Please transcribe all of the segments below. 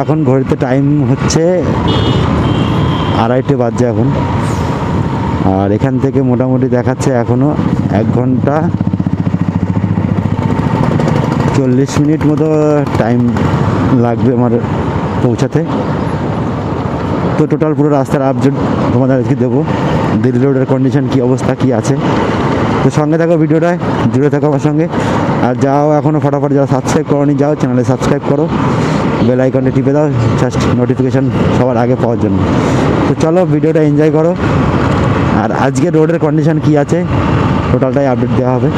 এখন ঘড়িতে টাইম হচ্ছে 2:30 বাজছে এখন। আর এখান থেকে মোটামুটি দেখাচ্ছে এখনও 1 ঘন্টা 40 মিনিট মতো টাইম লাগবে আমার পৌঁছাতে। তো টোটাল পুরো রাস্তার আপডেট তোমাদের আজকে দেবো, দিল্লি রোডের কন্ডিশন কী অবস্থা কী আছে। তো সঙ্গে থাকো, ভিডিওটায় জুড়ে থাকো আমার সঙ্গে। আর যাও এখনও ফটাফট যারা সাবস্ক্রাইব করোনি, যাও চ্যানেলে সাবস্ক্রাইব করো, বেল আইকনটা টিপে দাও জাস্ট নোটিফিকেশান সবার আগে পাওয়ার জন্য। তো চলো ভিডিওটা এনজয় করো। আর আজকে রোডের কন্ডিশন কী আছে টোটালটাই আপডেট দেওয়া হবে।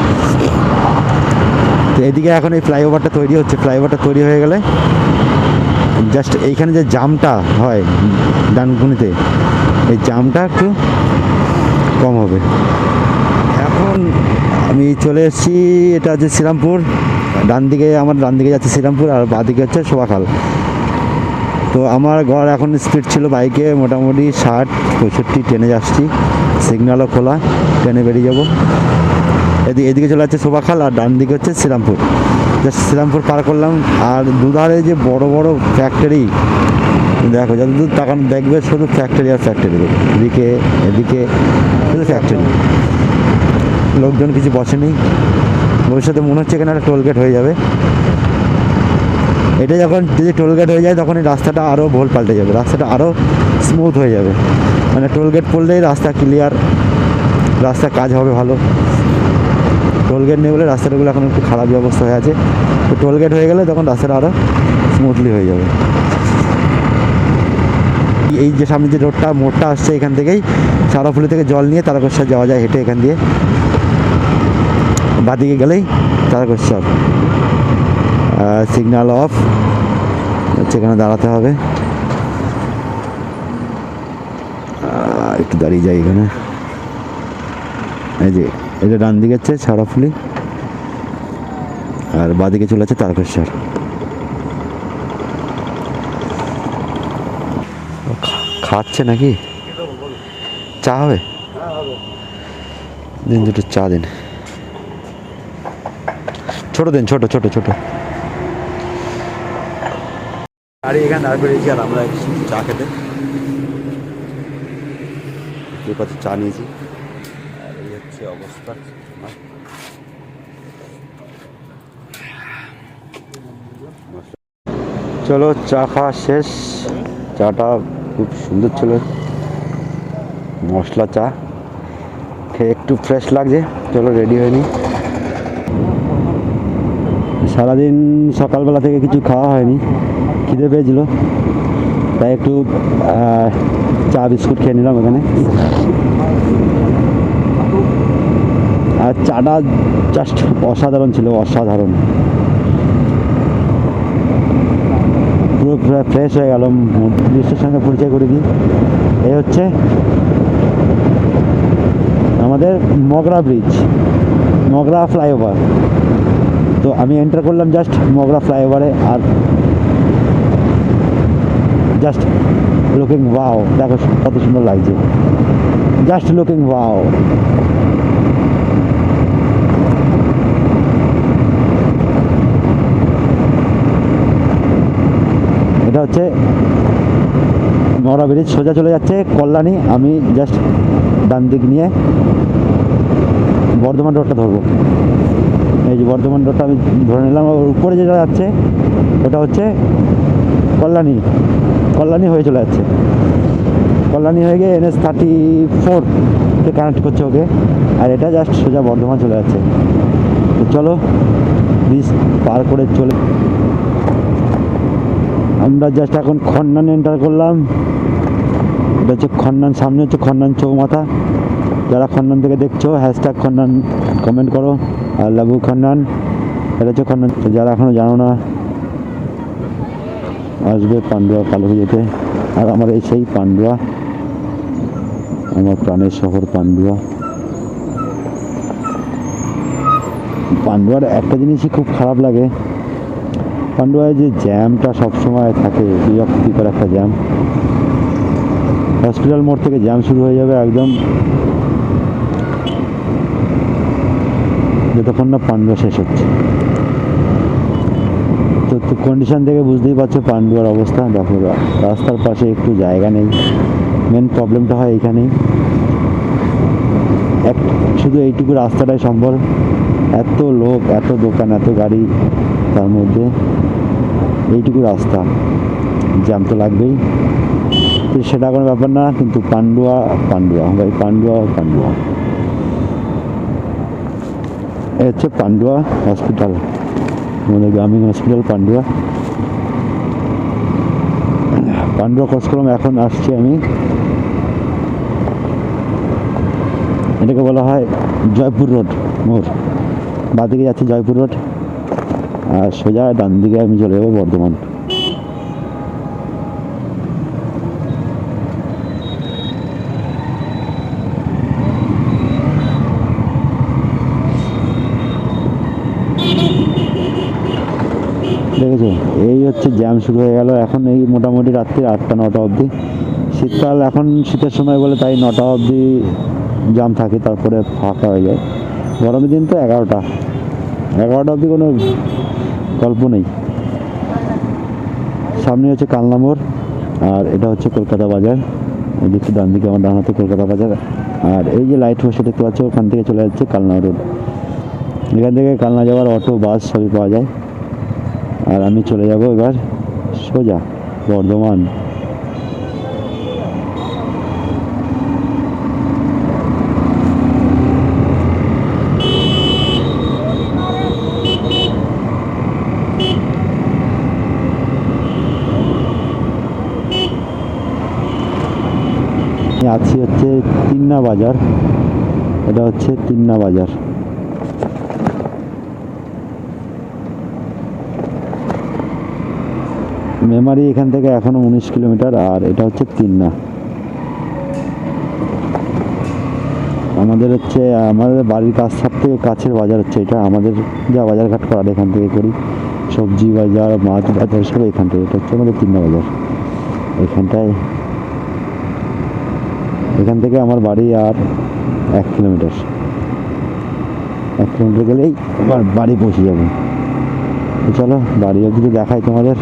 তো এদিকে এখন এই ফ্লাইওভারটা তৈরি হচ্ছে, ফ্লাইওভারটা তৈরি হয়ে গেলে জাস্ট এইখানে যে জামটা হয় ডানকুনিতে, এই জামটা একটু কম হবে। এখন আমি চলে এসেছি, এটা হচ্ছে শ্রীরামপুর। ডান দিকে যাচ্ছে শ্রীরামপুর, আর বাঁ দিকে হচ্ছে শোভাখাল। তো আমার গড় এখন স্পিড ছিল বাইকে মোটামুটি 60-65 ট্রেনে যাচ্ছি, সিগন্যালও খোলা, ট্রেনে বেরিয়ে যাবো। এদিকে চলে যাচ্ছে শোভাখাল, আর ডান দিকে হচ্ছে শ্রীরামপুর। জাস্ট শ্রীরামপুর পার করলাম। আর দুধারে যে বড় বড় ফ্যাক্টরি, দেখো যতদূর তাকান দেখবে শুধু ফ্যাক্টরি আর ফ্যাক্টরি, এদিকে শুধু ফ্যাক্টরি, লোকজন কিছু বসেনি। ভবিষ্যতে মনে হচ্ছে এখানে একটা টোলগেট হয়ে যাবে। এটা যখন যদি টোলগেট হয়ে যায় তখন এই রাস্তাটা আরও ভোল পাল্টে যাবে, রাস্তাটা আরও স্মুথ হয়ে যাবে। মানে টোলগেট পড়লেই রাস্তা ক্লিয়ার, রাস্তার কাজ হবে ভালো। টোলগেট নেই বলে রাস্তাগুলো এখন একটু খারাপ অবস্থা হয়ে আছে। তো টোলগেট হয়ে গেলে তখন রাস্তাটা আরও স্মুথলি হয়ে যাবে। এই যে সামনে যে রোডটা মোড়টা আসছে, এখান থেকেই সারাফুলি থেকে জল নিয়ে তারকেশ্বর যাওয়া যায় হেঁটে। এখান দিয়ে বাদিকে গেলেই তারকেশ্বর। সিগন্যাল অফ হচ্ছে, এখানে দাঁড়াতে হবে। একটু দাঁড়িয়ে যাই এখানে। এই যে এটা ডান দিকে হচ্ছে সারাফুলি, আর বাদিকে চলে যাচ্ছে তারকেশ্বর। খাচ্ছে নাকি? চা হবে? দিন দুটো চা দিন, ছোট দিন, ছোট ছোট ছোট। গাড়ি এখানে দাঁড় করেছি, আর আমরা চা খেতে চা নিয়েছি। আর এই হচ্ছে অবস্থা। চলো চা খাওয়া শেষ। চাটা খুব সুন্দর ছিল, মশলা চা, খেয়ে একটু ফ্রেশ লাগছে। চলো রেডি হয়ে নিই। সারাদিন সকালবেলা থেকে কিছু খাওয়া হয়নি, খিদে পেয়েছিল, তাই একটু চা বিস্কুট খেয়ে নিলাম এখানে। আর চাটা জাস্ট অসাধারণ ছিল, অসাধারণ, পুরো ফ্রেশ হয়ে গেল। দৃশ্যের সঙ্গে পরিচয় করে দিই। এই হচ্ছে আমাদের মগরা ব্রিজ, মগরা ফ্লাইওভার। তো আমি এন্টার করলাম জাস্ট মগরা ফ্লাইওভারে, আর জাস্ট লুকিং ওয়াও, দেখো কত সুন্দর লাগছে, জাস্ট লুকিং ওয়াও। এটা হচ্ছে মগরা ব্রিজ, সোজা চলে যাচ্ছে কল্যাণী। আমি জাস্ট ডান দিক নিয়ে বর্ধমান রোডটা ধরবো। এই যে বর্ধমান রোডটা আমি ধরে নিলাম। উপরে যেটা যাচ্ছে ওটা হচ্ছে কল্যাণী হয়ে চলে যাচ্ছে। কল্যাণী হয়ে গিয়ে NH-34-কে কানেক্ট করছে ওকে, আর এটা জাস্ট সোজা বর্ধমান চলে যাচ্ছে। তো চলো ব্রিজ পার করে চলে, আমরা জাস্ট এখন খন্নান এন্টার করলাম। এটা হচ্ছে খন্নান, সামনে হচ্ছে খন্নান চৌমাথা। যারা খন্নান থেকে দেখছো হ্যাশট্যাগ খন্নান কমেন্ট করো, আর লাভ ইউ খন্নান। এটা হচ্ছে খন্নান। যারা এখনও জানো না, আসবে পান্ডুয়া কালী পুজোতে। আর আমার এই সেই পান্ডুয়া, আমার প্রাণের শহর পান্ডুয়া। পান্ডুয়ার একটা জিনিসই খুব খারাপ লাগে, পান্ডুয়ায় যে জ্যামটা সবসময় থাকে, বিরক্তিকর একটা জ্যাম। হসপিটাল মোড় থেকে জ্যাম শুরু হয়ে যাবে একদম, যতক্ষণ না পান্ডুয়া শেষ হচ্ছে। তো তো কন্ডিশন থেকে বুঝতেই পারছো পান্ডুয়ার অবস্থা। দেখো রাস্তার পাশে একটু জায়গা নেই, মেন প্রবলেমটা হয় এইখানেই। এক শুধু এইটুকু রাস্তাটাই সম্বল, এত লোক, এত দোকান, এত গাড়ি, তার মধ্যে এইটুকু রাস্তা, জ্যাম তো লাগবেই। তো সেটা কোনো ব্যাপার না, কিন্তু পান্ডুয়া পান্ডুয়া ভাই, পান্ডুয়া পান্ডুয়া। এ হচ্ছে পান্ডুয়া হসপিটাল, আমাদের গ্রামীণ হসপিটাল পান্ডুয়া। পান্ডুয়া ক্রস করলাম, এখন আসছি আমি, এটাকে বলা হয় জয়পুর রোড মোড়। বাঁদিকে যাচ্ছে জয়পুর রোড, আর সোজা ডান দিকে আমি চলে যাবো বর্ধমান। দেখেছো, এই হচ্ছে জ্যাম শুরু হয়ে গেল এখন, এই মোটামুটি রাত্রি 8টা-9টা অবধি। শীতকাল, এখন শীতের সময় বলে তাই 9টা অবধি জ্যাম থাকে, তারপরে ফাঁকা হয়ে যায়। গরমের দিন তো 11টা অবধি কোনো গল্প নেই। সামনে হচ্ছে কালনা মোড়, আর এটা হচ্ছে কলকাতা বাজার। এদিকে ডান দিকে আমার ডান হাতে কলকাতা বাজার, আর এই যে লাইট পোস্ট দেখতে পাচ্ছ, ওখান থেকে চলে যাচ্ছে কালনা রোড। এখান থেকে কালনা যাওয়ার অটো, বাস সবই পাওয়া যায়। আর আমি চলে যাব এবার সোজা বর্ধমান। আছি হচ্ছে তিন্না বাজার, এটা হচ্ছে তিন্না বাজার। মেমারি এখান থেকে এখনো 19 কিলোমিটার, আর এটা হচ্ছে তিন্না। আমাদের হচ্ছে আমাদের বাড়ির কাছ থেকে কাছের বাজার হচ্ছে এটা, আমাদের যা বাজারঘাট করার এখান থেকে করি, সবজি বাজার, মাছ বাজার সব এখান থেকে। এটা হচ্ছে আমাদের তিন্না বাজার। এখানটায়, এখান থেকে আমার বাড়ি আর 1 কিলোমিটার, 1 কিলোমিটার গেলেই আমার বাড়ি পৌঁছে যাবে। চলো বাড়ি অবধি দেখাই তোমাদের।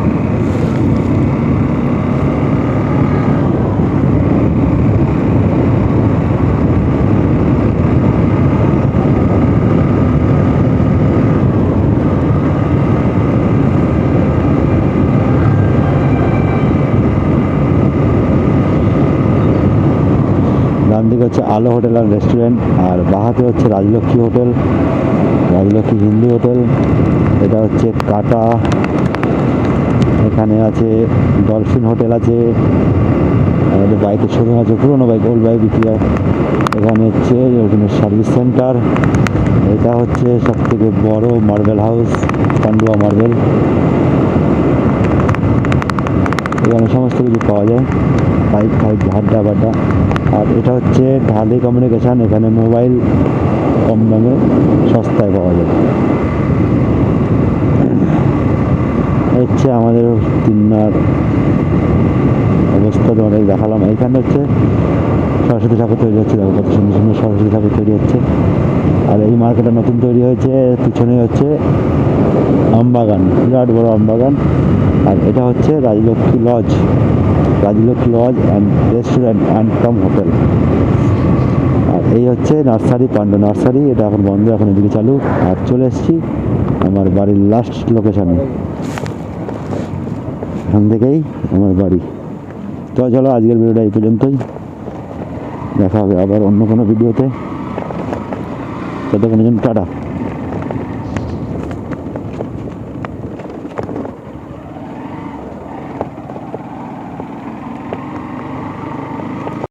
ডান দিকে হচ্ছে আলো হোটেল আর রেস্টুরেন্ট, আর বাহাতে হচ্ছে রাজলক্ষ্মী হোটেল, রাজলক্ষ্মী হিন্দু হোটেল। এটা হচ্ছে কাটা, এখানে আছে ডলফিন হোটেল আছে, আমাদের বাইকের শোরুম আছে, পুরোনো বাইক, ওল্ড বাইক বিক্রি হয়। এখানে হচ্ছে ওখানে সার্ভিস সেন্টার। এটা হচ্ছে সব থেকে বড় মার্বেল হাউস, পান্ডুয়া মার্বেল। এখানে সমস্ত কিছু পাওয়া যায়, বাইক ফাইক, হাড্ডা বাড্ডা। আর এটা হচ্ছে ঢালি কমিউনিকেশান, এখানে মোবাইল কম দামে সস্তায় পাওয়া যায়। হচ্ছে আমাদের তিন্নার অবস্থা তোমাদের দেখালাম। এইখানে হচ্ছে সরস্বতী ঠাকুর তৈরি হচ্ছে, দেখো কত সুন্দর সুন্দর সরস্বতী ঠাকুর তৈরি হচ্ছে। আর এই মার্কেটটা নতুন তৈরি হয়েছে, পিছনে হচ্ছে আমবাগান, বিরাট বড় আমবাগান। আর এটা হচ্ছে Rajlakshmi lodge, Rajlakshmi lodge and restaurant and cum hotel. আর এই হচ্ছে নার্সারি, পান্ডু নার্সারি। এটা এখন বন্ধ, এখন এদিকে চালু। আর চলে এসেছি আমার বাড়ির লাস্ট লোকেশানে, এখান থেকেই আমার বাড়ি। তো চলো আজকের ভিডিওটা এই পর্যন্তই, দেখা হবে আবার অন্য কোনো ভিডিওতে। ততক্ষণের জন্য টাটা।